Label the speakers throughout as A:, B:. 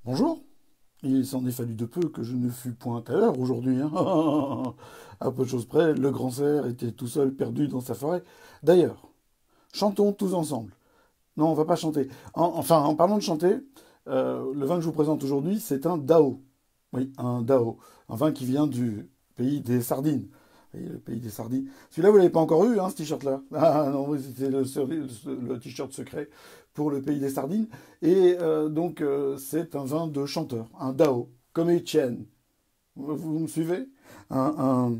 A: Bonjour, il s'en est fallu de peu que je ne fus point à l'heure aujourd'hui, hein. À peu de choses près, le grand cerf était tout seul perdu dans sa forêt. D'ailleurs, chantons tous ensemble. Non, on va pas chanter. En parlant de chanter, le vin que je vous présente aujourd'hui, c'est un Dao. Oui, un Dao. Un vin qui vient du pays des sardines. Oui, le pays des sardines. Celui-là, vous l'avez pas encore eu, hein, ce t-shirt-là. Ah non, oui, c'était le t-shirt secret pour le pays des sardines. Et c'est un vin de chanteur, un Dao, comme Etienne. Vous me suivez? Un- un-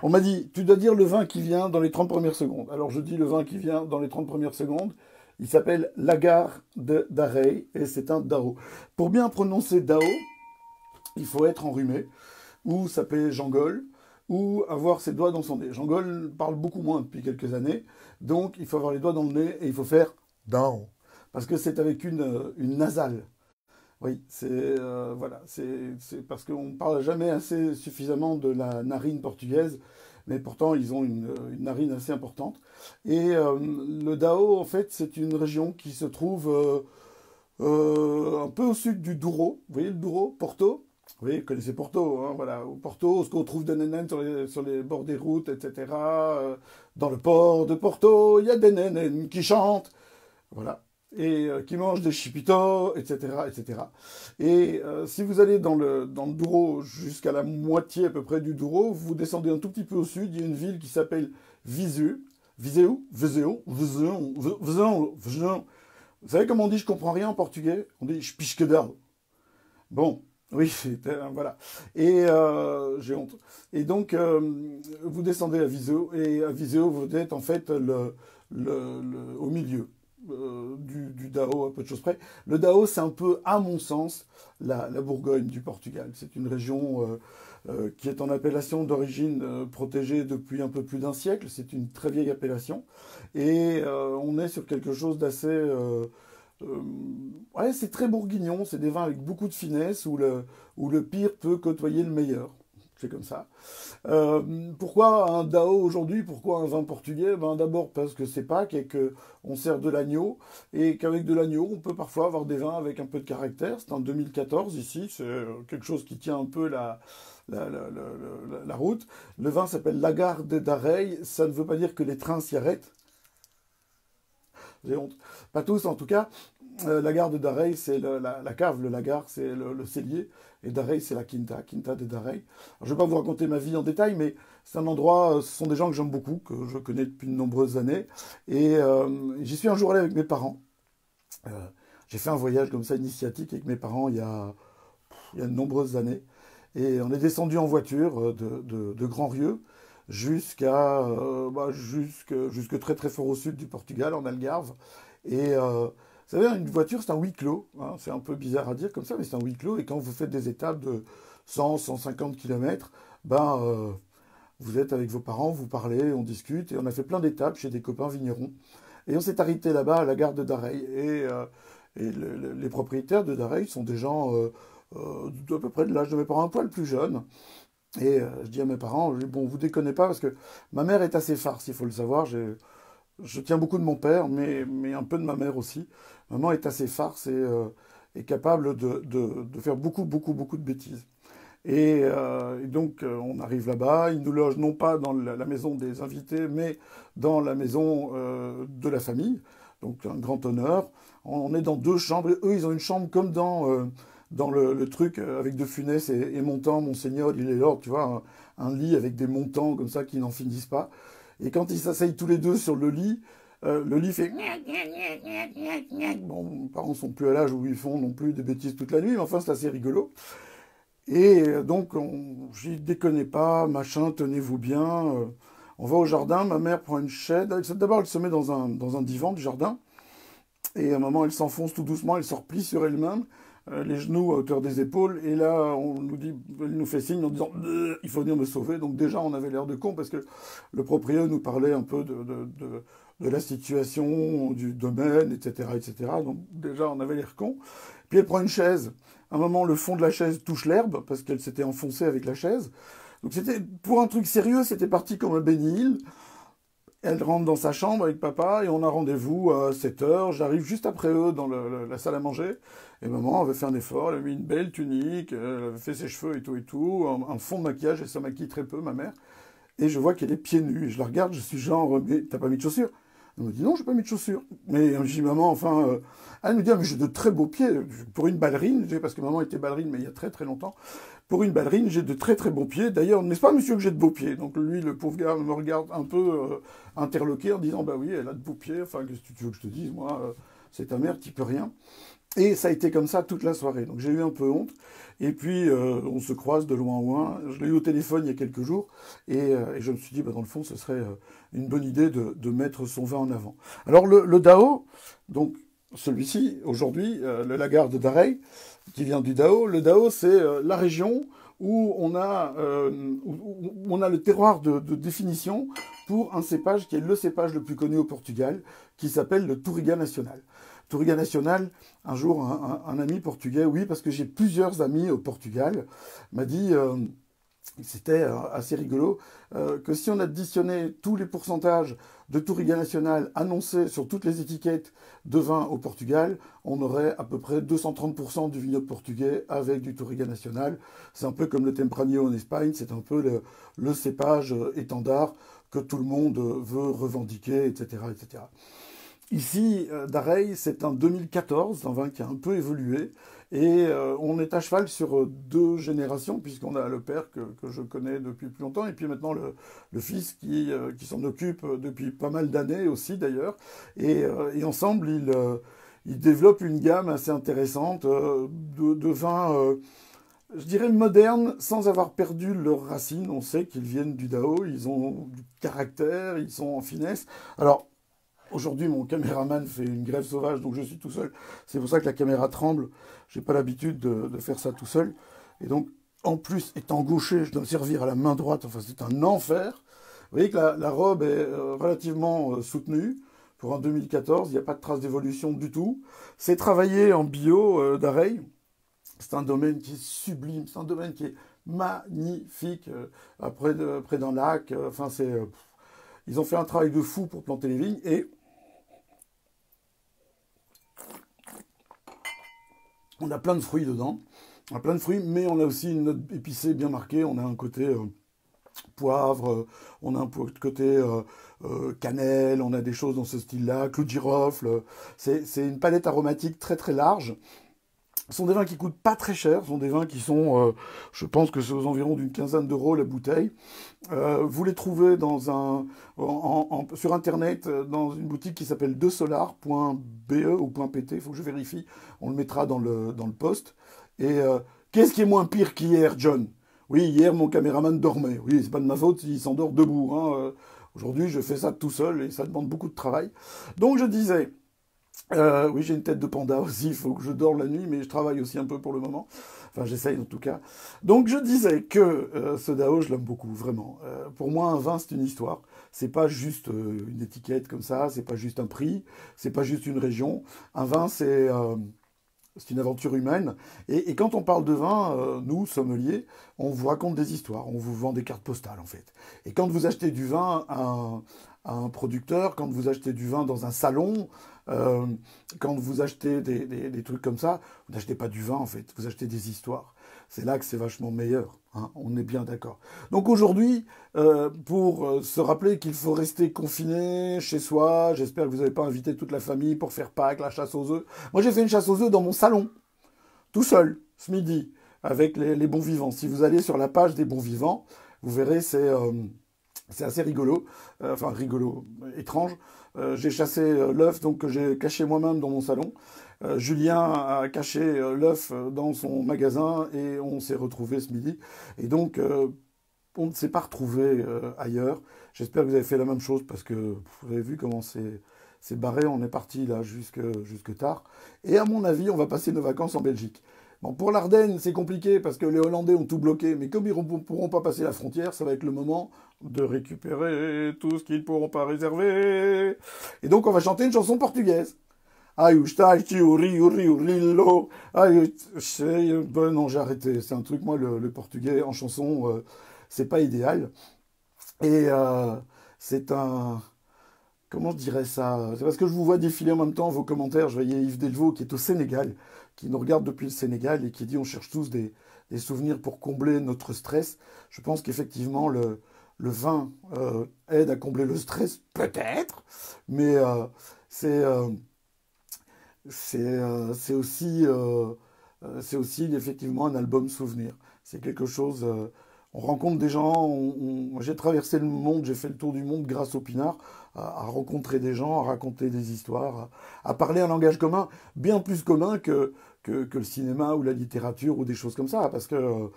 A: On m'a dit, tu dois dire le vin qui vient dans les 30 premières secondes. Alors je dis le vin qui vient dans les 30 premières secondes. Il s'appelle Lagar de d'Arey et c'est un Dao. Pour bien prononcer Dao, il faut être enrhumé, ou s'appeler Jean Gol, ou avoir ses doigts dans son nez. Jean Gol parle beaucoup moins depuis quelques années, donc il faut avoir les doigts dans le nez et il faut faire Dao. Parce que c'est avec une nasale. Oui, c'est parce qu'on ne parle jamais assez suffisamment de la narine portugaise, mais pourtant ils ont une narine assez importante. Et le Dao, en fait, c'est une région qui se trouve un peu au sud du Douro. Vous voyez le Douro, Porto? Oui, vous connaissez Porto, hein, voilà. Au Porto, ce qu'on trouve des nénènes sur les bords des routes, etc. Dans le port de Porto, il y a des nénènes qui chantent. Voilà. Et qui mangent des chipitos, etc., etc. Et si vous allez dans le Douro jusqu'à la moitié à peu près du Douro, vous descendez un tout petit peu au sud, il y a une ville qui s'appelle Viseu. Viseu, Viseu, Viseu, Viseu, Viseu. Vous savez comment on dit je comprends rien en portugais? On dit je piche que dalle. Bon, oui, voilà. Et j'ai honte. Et donc, vous descendez à Viseu, et à Viseu, vous êtes en fait au milieu du Dao, à peu de choses près. Le Dao, c'est un peu, à mon sens, la Bourgogne du Portugal. C'est une région qui est en appellation d'origine protégée depuis un peu plus d'un siècle. C'est une très vieille appellation. Et on est sur quelque chose d'assez... euh, ouais, c'est très bourguignon. C'est des vins avec beaucoup de finesse où le pire peut côtoyer le meilleur. C'est comme ça. Pourquoi un Dao aujourd'hui? Pourquoi un vin portugais? Ben, d'abord parce que c'est Pâques et qu'on sert de l'agneau et qu'avec de l'agneau, on peut parfois avoir des vins avec un peu de caractère. C'est en 2014 ici, c'est quelque chose qui tient un peu la route. Le vin s'appelle Lagarde d'Areil. Ça ne veut pas dire que les trains s'y arrêtent. J'ai honte. Pas tous en tout cas. La gare de Dareil, c'est la cave, le lagar, c'est le cellier, et Dareil, c'est la quinta, quinta de Dareil. Alors, je ne vais pas vous raconter ma vie en détail, mais c'est un endroit, ce sont des gens que j'aime beaucoup, que je connais depuis de nombreuses années, et j'y suis un jour allé avec mes parents. Euh, j'ai fait un voyage comme ça initiatique avec mes parents il y a de nombreuses années, et on est descendu en voiture de Grand-Rieux jusque très très fort au sud du Portugal, en Algarve, et vous savez, une voiture, c'est un huis clos, hein. C'est un peu bizarre à dire comme ça, mais c'est un huis clos. Et quand vous faites des étapes de 100, 150 km, ben, vous êtes avec vos parents, vous parlez, on discute. Et on a fait plein d'étapes chez des copains vignerons. Et on s'est arrêté là-bas à la gare de Dareil. Et les propriétaires de Dareil sont des gens d'à peu près de l'âge de mes parents, un poil plus jeunes. Et je dis à mes parents, je dis, bon, vous déconnez pas, parce que ma mère est assez farce, il faut le savoir. Je tiens beaucoup de mon père, mais un peu de ma mère aussi. Maman est assez farce et est capable de faire beaucoup, beaucoup, beaucoup de bêtises. On arrive là-bas, ils nous logent non pas dans la maison des invités, mais dans la maison de la famille. Donc un grand honneur. On est dans deux chambres. Et eux, ils ont une chambre comme dans le truc avec de Funès et Montand, Monseigneur, il est là, tu vois, un lit avec des montants comme ça qui n'en finissent pas. Et quand ils s'asseyent tous les deux sur le lit fait... Bon, mes parents sont plus à l'âge où ils font non plus des bêtises toute la nuit, mais enfin c'est assez rigolo. Et j'y déconnais pas, machin, tenez-vous bien. On va au jardin, ma mère prend une chaise. D'abord, elle se met dans un divan du jardin. Et à un moment, elle s'enfonce tout doucement, elle se replie sur elle-même, les genoux à hauteur des épaules. Et là, elle nous fait signe en disant il faut venir me sauver. Donc déjà, on avait l'air de con parce que le propriétaire nous parlait un peu de la situation, du domaine, etc., etc. Donc déjà, on avait l'air con. Puis elle prend une chaise. À un moment, le fond de la chaise touche l'herbe parce qu'elle s'était enfoncée avec la chaise. Donc c'était pour un truc sérieux, c'était parti comme un béni. Elle rentre dans sa chambre avec papa et on a rendez-vous à 7 heures. J'arrive juste après eux dans la salle à manger. Et maman avait fait un effort, elle avait mis une belle tunique, elle avait fait ses cheveux et tout, un fond de maquillage, elle se maquille très peu, ma mère. Et je vois qu'elle est pieds nus. Et je la regarde, je suis genre, mais t'as pas mis de chaussures? Elle me dit, non, j'ai pas mis de chaussures. Mais je dis, maman, enfin, elle me dit, ah, mais j'ai de très beaux pieds. Pour une ballerine, parce que maman était ballerine, mais il y a très très longtemps. Pour une ballerine, j'ai de très très beaux pieds. D'ailleurs, n'est-ce pas, monsieur, que j'ai de beaux pieds? Donc lui, le pauvre gars, me regarde un peu interloqué en disant, bah oui, elle a de beaux pieds. Enfin, qu'est-ce que tu veux que je te dise? Moi, c'est ta mère qui peut rien. Et ça a été comme ça toute la soirée. Donc j'ai eu un peu honte. Et puis on se croise de loin en loin. Je l'ai eu au téléphone il y a quelques jours. Et je me suis dit, bah, dans le fond, ce serait une bonne idée de mettre son vin en avant. Alors le Dao, donc celui-ci, aujourd'hui, le Lagarde d'Arey, qui vient du Dao. Le Dao, c'est la région où on a le terroir de définition pour un cépage qui est le cépage le plus connu au Portugal, qui s'appelle le Touriga Nacional. Touriga Nacional, un jour, un ami portugais, oui, parce que j'ai plusieurs amis au Portugal, m'a dit, c'était assez rigolo, que si on additionnait tous les pourcentages de Touriga Nacional annoncés sur toutes les étiquettes de vin au Portugal, on aurait à peu près 230% du vignoble portugais avec du Touriga Nacional. C'est un peu comme le Tempranillo en Espagne, c'est un peu le cépage étendard que tout le monde veut revendiquer, etc., etc. Ici, Darey, c'est un 2014, un vin qui a un peu évolué. Et on est à cheval sur deux générations, puisqu'on a le père que je connais depuis plus longtemps, et puis maintenant le fils qui s'en occupe depuis pas mal d'années aussi d'ailleurs. Et ensemble, ils développent une gamme assez intéressante de vins, je dirais modernes, sans avoir perdu leurs racines. On sait qu'ils viennent du Dao, ils ont du caractère, ils sont en finesse. Alors, aujourd'hui, mon caméraman fait une grève sauvage, donc je suis tout seul. C'est pour ça que la caméra tremble. J'ai pas l'habitude de faire ça tout seul. Et donc, en plus, étant gaucher, je dois me servir à la main droite. Enfin, c'est un enfer. Vous voyez que la robe est relativement soutenue. Pour un 2014, il n'y a pas de trace d'évolution du tout. C'est travaillé en bio d'Arey. C'est un domaine qui est sublime. C'est un domaine qui est magnifique. Près d'un lac. Enfin, ils ont fait un travail de fou pour planter les vignes. Et on a plein de fruits dedans. On a plein de fruits, mais on a aussi une note épicée bien marquée. On a un côté poivre, on a un côté cannelle, on a des choses dans ce style-là, clou de girofle. C'est une palette aromatique très très large. Ce sont des vins qui coûtent pas très cher, ce sont des vins qui sont, je pense que c'est aux environs d'une quinzaine d'euros la bouteille. Vous les trouvez sur internet dans une boutique qui s'appelle desolar.be ou .pt, il faut que je vérifie, on le mettra dans le post. Et qu'est-ce qui est moins pire qu'hier, John? Oui, hier mon caméraman dormait, oui, c'est pas de ma faute s'il s'endort debout. Hein. Aujourd'hui je fais ça tout seul et ça demande beaucoup de travail. Donc je disais... oui, j'ai une tête de panda aussi, il faut que je dors la nuit, mais je travaille aussi un peu pour le moment. Enfin, j'essaye en tout cas. Donc, je disais que ce Dao, je l'aime beaucoup, vraiment. Pour moi, un vin, c'est une histoire. C'est pas juste une étiquette comme ça, c'est pas juste un prix, c'est pas juste une région. Un vin, c'est une aventure humaine. Et quand on parle de vin, nous, sommeliers, on vous raconte des histoires, on vous vend des cartes postales, en fait. Et quand vous achetez du vin à un producteur, quand vous achetez du vin dans un salon, quand vous achetez des trucs comme ça, vous n'achetez pas du vin, en fait, vous achetez des histoires. C'est là que c'est vachement meilleur, hein, on est bien d'accord. Donc aujourd'hui, pour se rappeler qu'il faut rester confiné chez soi, j'espère que vous n'avez pas invité toute la famille pour faire Pâques, la chasse aux œufs. Moi j'ai fait une chasse aux œufs dans mon salon, tout seul, ce midi, avec les bons vivants. Si vous allez sur la page des bons vivants, vous verrez, c'est assez rigolo, enfin rigolo, étrange. J'ai chassé l'œuf donc que j'ai caché moi-même dans mon salon. Julien a caché l'œuf dans son magasin et on s'est retrouvés ce midi. Et donc on ne s'est pas retrouvés ailleurs. J'espère que vous avez fait la même chose parce que vous avez vu comment c'est barré. On est parti là jusque tard. Et à mon avis, on va passer nos vacances en Belgique. Bon, pour l'Ardenne, c'est compliqué parce que les Hollandais ont tout bloqué, mais comme ils ne pourront pas passer la frontière, ça va être le moment de récupérer tout ce qu'ils ne pourront pas réserver. Et donc, on va chanter une chanson portugaise. Non, j'ai arrêté. C'est un truc, moi, le portugais en chanson, c'est pas idéal. Et c'est un comment je dirais ça? C'est parce que je vous vois défiler en même temps vos commentaires. Je voyais Yves Delvaux qui est au Sénégal, qui nous regarde depuis le Sénégal et qui dit on cherche tous des souvenirs pour combler notre stress. Je pense qu'effectivement le vin aide à combler le stress, peut-être, mais c'est euh, c'est aussi effectivement un album souvenir. C'est quelque chose. On rencontre des gens. J'ai traversé le monde, j'ai fait le tour du monde grâce au Pinard, à rencontrer des gens, à raconter des histoires, à parler un langage commun, bien plus commun que le cinéma ou la littérature ou des choses comme ça. Parce que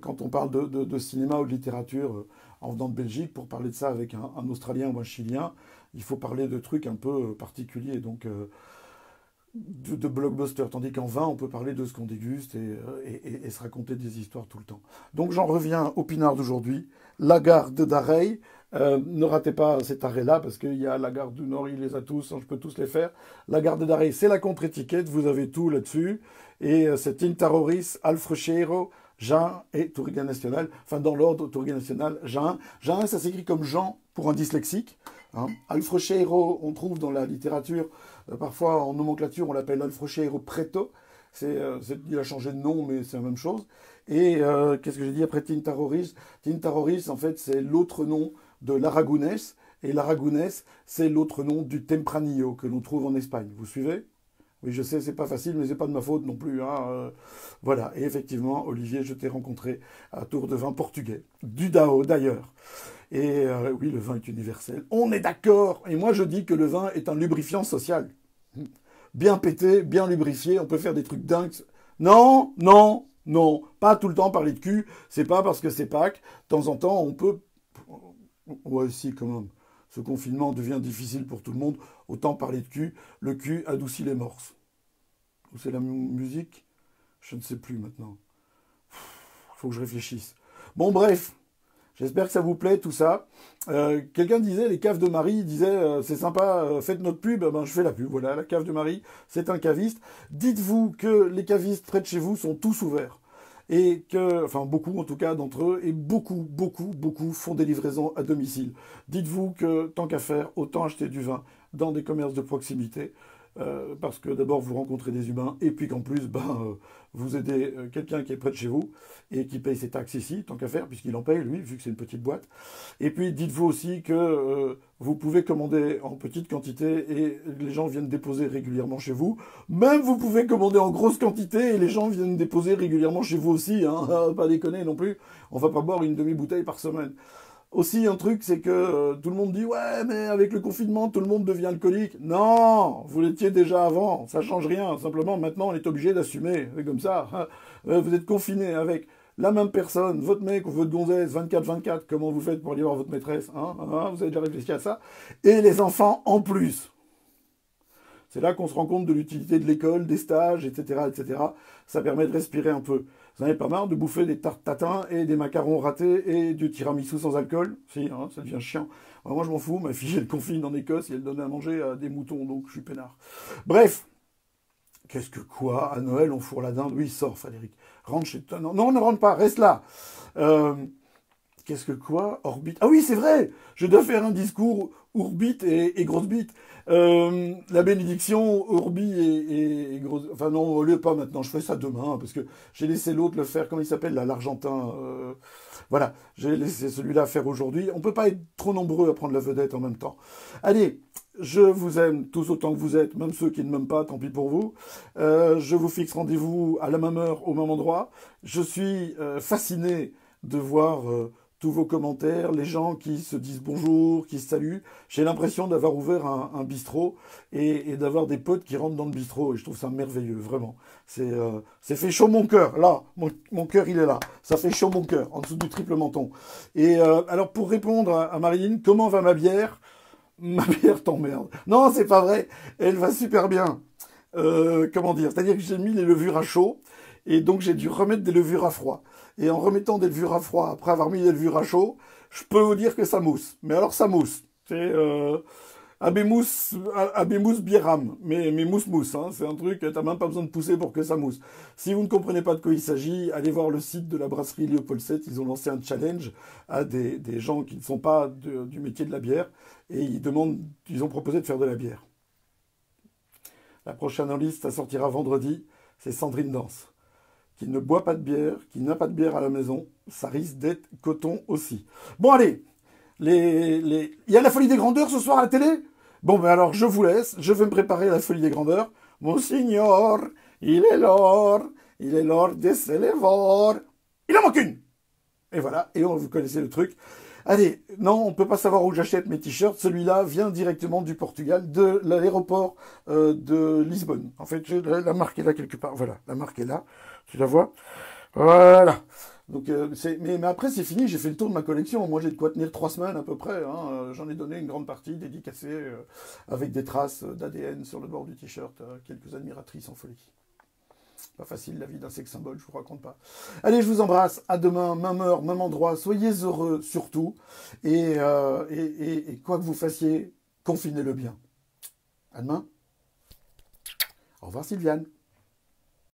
A: quand on parle de cinéma ou de littérature en venant de Belgique, pour parler de ça avec un Australien ou un Chilien, il faut parler de trucs un peu particuliers. Donc. De blockbuster, tandis qu'en vin, on peut parler de ce qu'on déguste et se raconter des histoires tout le temps. Donc j'en reviens au Pinard d'aujourd'hui, la gare de Dareil. Ne ratez pas cet arrêt-là, parce qu'il y a la gare du Nord, il les a tous, hein, je peux tous les faire. La gare de Dareil, c'est la contre-étiquette, vous avez tout là-dessus. Et c'est Tintaroris, Alfrecheiro, Jean et Touriga National. Enfin, dans l'ordre, Touriga National, Jean. Jean, ça s'écrit comme Jean pour un dyslexique. Hein. Alfrecheiro, on trouve dans la littérature, parfois en nomenclature, on l'appelle Alfrecheiro Preto. Il a changé de nom, mais c'est la même chose. Et qu'est-ce que j'ai dit après Tintaroris? Tintaroris, en fait, c'est l'autre nom de l'Aragonès. Et l'Aragonès, c'est l'autre nom du Tempranillo que l'on trouve en Espagne. Vous suivez? Oui, je sais, c'est pas facile, mais c'est pas de ma faute non plus. Hein. Voilà. Et effectivement, Olivier, je t'ai rencontré à Tour de Vin portugais. Du Dao, d'ailleurs. Et oui, le vin est universel. On est d'accord. Et moi, je dis que le vin est un lubrifiant social. Bien pété, bien lubrifié, on peut faire des trucs dingues. Non, non, non. Pas tout le temps parler de cul. C'est pas parce que c'est Pâques. De temps en temps, on peut... Ouais, si, quand même. Ce confinement devient difficile pour tout le monde. Autant parler de cul. Le cul adoucit les morses. Ou c'est la musique? Je ne sais plus maintenant. Faut que je réfléchisse. Bon, bref. J'espère que ça vous plaît, tout ça. Quelqu'un disait, les caves de Marie, disait, c'est sympa, faites notre pub. Ben, je fais la pub. Voilà, la cave de Marie, c'est un caviste. Dites-vous que les cavistes près de chez vous sont tous ouverts. Et que, enfin, beaucoup en tout cas d'entre eux, et beaucoup font des livraisons à domicile. Dites-vous que, tant qu'à faire, autant acheter du vin dans des commerces de proximité. Parce que d'abord vous rencontrez des humains et puis qu'en plus vous aidez quelqu'un qui est près de chez vous et qui paye ses taxes ici, tant qu'à faire, puisqu'il en paye lui, vu que c'est une petite boîte. Et puis dites-vous aussi que vous pouvez commander en petite quantité et les gens viennent déposer régulièrement chez vous. Même vous pouvez commander en grosse quantité et les gens viennent déposer régulièrement chez vous aussi. Hein. Pas déconner non plus, on va pas boire une demi-bouteille par semaine. Aussi, un truc, c'est que tout le monde dit « Ouais, mais avec le confinement, tout le monde devient alcoolique. » Non, vous l'étiez déjà avant, ça change rien. Simplement, maintenant, on est obligé d'assumer. C'est comme ça. Vous êtes confiné avec la même personne, votre mec ou votre gonzesse, 24-24. Comment vous faites pour aller voir votre maîtresse? Vous avez déjà réfléchi à ça? Et les enfants en plus. C'est là qu'on se rend compte de l'utilité de l'école, des stages, etc., etc. Ça permet de respirer un peu. Vous n'en avez pas marre de bouffer des tartes tatin et des macarons ratés et du tiramisu sans alcool? Si, hein, ça devient chiant. Alors moi, je m'en fous. Ma fille, elle confine en Écosse et elle donne à manger à des moutons, donc je suis peinard. Bref. Qu'est-ce que quoi? À Noël, on fourre la dinde? Oui, sors, Frédéric. Rentre chez toi. Non, non, ne rentre pas, reste là. Qu'est-ce que quoi? Orbite. Ah oui, c'est vrai. Je dois faire un discours Ourbite et grosse bite. La bénédiction Ourbi et grosse... Enfin non, au lieu pas maintenant. Je fais ça demain parce que j'ai laissé l'autre le faire. Comment il s'appelle là, l'Argentin. Voilà, j'ai laissé celui-là faire aujourd'hui. On peut pas être trop nombreux à prendre la vedette en même temps. Allez, je vous aime tous autant que vous êtes, même ceux qui ne m'aiment pas, tant pis pour vous. Je vous fixe rendez-vous à la même heure, au même endroit. Je suis fasciné de voir tous vos commentaires, les gens qui se disent bonjour, qui se saluent. J'ai l'impression d'avoir ouvert un bistrot et d'avoir des potes qui rentrent dans le bistrot. Et je trouve ça merveilleux, vraiment. C'est fait chaud mon cœur. Là, mon cœur, il est là. Ça fait chaud mon cœur, en dessous du triple menton. Et alors, pour répondre à Marilyn, comment va ma bière? Ma bière t'emmerde. Non, c'est pas vrai. Elle va super bien. Comment dire? C'est-à-dire que j'ai mis les levures à chaud. Et donc, j'ai dû remettre des levures à froid. Et en remettant des levures à froid, après avoir mis des levures à chaud, je peux vous dire que ça mousse. Mais alors, ça mousse. Abemous Biram, mais mousse, hein, c'est un truc, t'as même pas besoin de pousser pour que ça mousse. Si vous ne comprenez pas de quoi il s'agit, allez voir le site de la brasserie Léopold VII, ils ont lancé un challenge à des gens qui ne sont pas du métier de la bière, et ils ont proposé de faire de la bière. La prochaine en liste, ça sortira vendredi, c'est Sandrine Danse, qui ne boit pas de bière, qui n'a pas de bière à la maison, ça risque d'être coton aussi. Bon allez, il y a la folie des grandeurs ce soir à la télé? Bon ben alors je vous laisse, je vais me préparer à la folie des grandeurs. Monsignor, il est l'or des célèvres. Il en manque une. Et voilà, et vous connaissez le truc. Allez, non, on peut pas savoir où j'achète mes t-shirts. Celui-là vient directement du Portugal, de l'aéroport de Lisbonne. En fait, la marque est là quelque part. Voilà, la marque est là. Tu la vois? Voilà. Donc, mais après, c'est fini. J'ai fait le tour de ma collection. Moi, j'ai de quoi tenir 3 semaines à peu près. Hein. J'en ai donné une grande partie dédicacée avec des traces d'ADN sur le bord du t-shirt. Quelques admiratrices en folie. Pas facile la vie d'un sex symbole, je vous raconte pas. Allez, je vous embrasse. À demain, même heure, même endroit. Soyez heureux surtout. Et quoi que vous fassiez, confinez-le bien. À demain. Au revoir Sylviane.